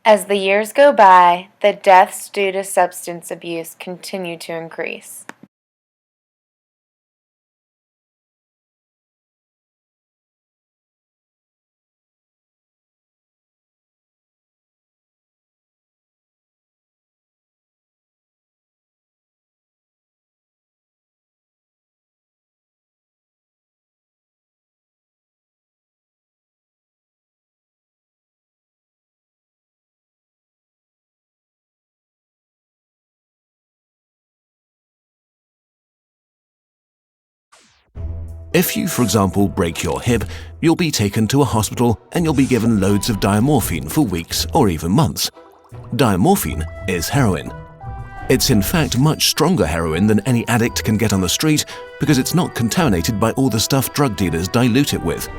As the years go by, the deaths due to substance abuse continue to increase. If you, for example, break your hip, you'll be taken to a hospital and you'll be given loads of diamorphine for weeks or even months. Diamorphine is heroin. It's in fact much stronger heroin than any addict can get on the street because it's not contaminated by all the stuff drug dealers dilute it with.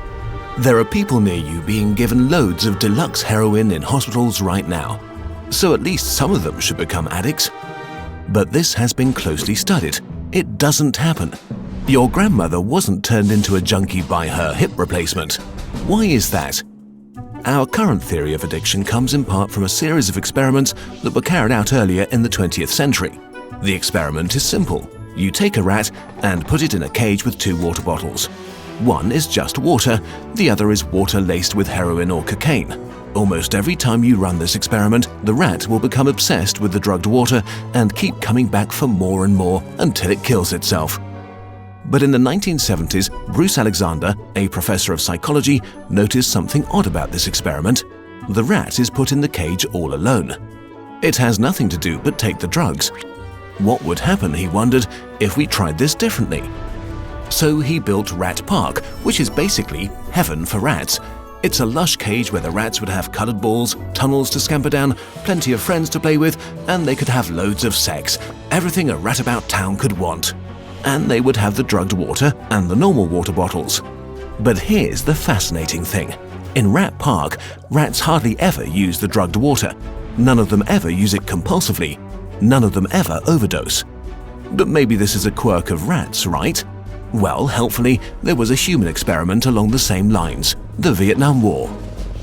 There are people near you being given loads of deluxe heroin in hospitals right now, so at least some of them should become addicts. But this has been closely studied. It doesn't happen. Your grandmother wasn't turned into a junkie by her hip replacement. Why is that? Our current theory of addiction comes in part from a series of experiments that were carried out earlier in the 20th century. The experiment is simple. You take a rat and put it in a cage with 2 water bottles. One is just water, the other is water laced with heroin or cocaine. Almost every time you run this experiment, the rat will become obsessed with the drugged water and keep coming back for more and more until it kills itself. But in the 1970s, Bruce Alexander, a professor of psychology, noticed something odd about this experiment. The rat is put in the cage all alone. It has nothing to do but take the drugs. What would happen, he wondered, if we tried this differently? So he built Rat Park, which is basically heaven for rats. It's a lush cage where the rats would have colored balls, tunnels to scamper down, plenty of friends to play with, and they could have loads of sex, everything a rat about town could want. And they would have the drugged water and the normal water bottles. But here's the fascinating thing. In Rat Park, rats hardly ever use the drugged water. None of them ever use it compulsively. None of them ever overdose. But maybe this is a quirk of rats, right? Well, helpfully, there was a human experiment along the same lines, the Vietnam War.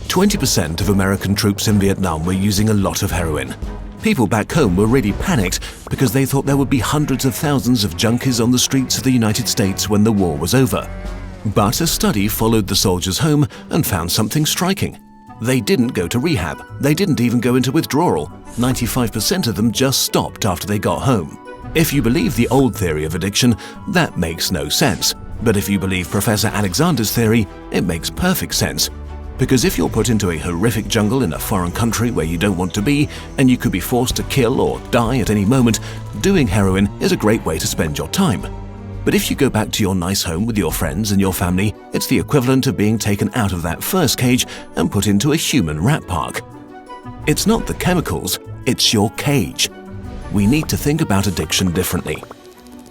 20% of American troops in Vietnam were using a lot of heroin. People back home were really panicked because they thought there would be hundreds of thousands of junkies on the streets of the United States when the war was over. But a study followed the soldiers home and found something striking. They didn't go to rehab. They didn't even go into withdrawal. 95% of them just stopped after they got home. If you believe the old theory of addiction, that makes no sense. But if you believe Professor Alexander's theory, it makes perfect sense. Because if you're put into a horrific jungle in a foreign country where you don't want to be, and you could be forced to kill or die at any moment, doing heroin is a great way to spend your time. But if you go back to your nice home with your friends and your family, it's the equivalent of being taken out of that first cage and put into a human rat park. It's not the chemicals, it's your cage. We need to think about addiction differently.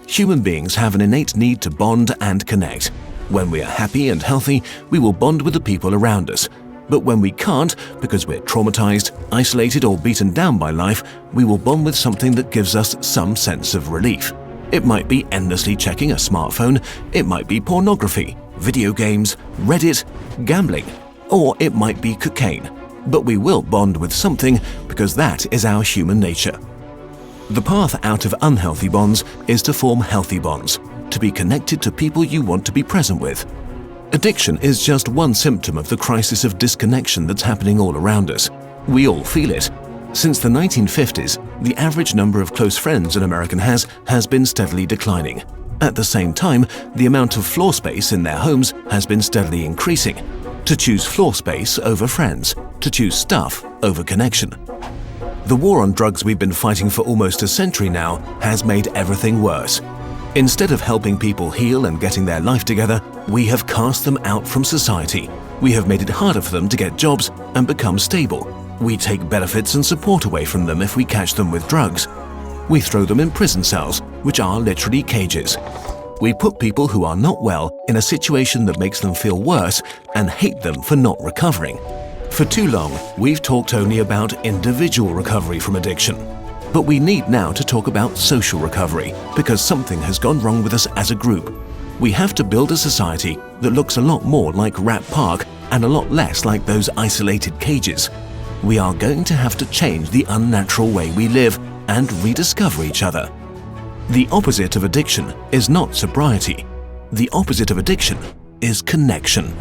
Human beings have an innate need to bond and connect. When we are happy and healthy, we will bond with the people around us. But when we can't, because we're traumatized, isolated, or beaten down by life, we will bond with something that gives us some sense of relief. It might be endlessly checking a smartphone, it might be pornography, video games, Reddit, gambling, or it might be cocaine. But we will bond with something because that is our human nature. The path out of unhealthy bonds is to form healthy bonds, to be connected to people you want to be present with. Addiction is just one symptom of the crisis of disconnection that's happening all around us. We all feel it. Since the 1950s, the average number of close friends an American has been steadily declining. At the same time, the amount of floor space in their homes has been steadily increasing. To choose floor space over friends, to choose stuff over connection. The war on drugs we've been fighting for almost a century now has made everything worse. Instead of helping people heal and getting their life together, we have cast them out from society. We have made it harder for them to get jobs and become stable. We take benefits and support away from them if we catch them with drugs. We throw them in prison cells, which are literally cages. We put people who are not well in a situation that makes them feel worse and hate them for not recovering. For too long, we've talked only about individual recovery from addiction. But we need now to talk about social recovery, because something has gone wrong with us as a group. We have to build a society that looks a lot more like Rat Park and a lot less like those isolated cages. we are going to have to change the unnatural way we live and rediscover each other. The opposite of addiction is not sobriety. The opposite of addiction is connection.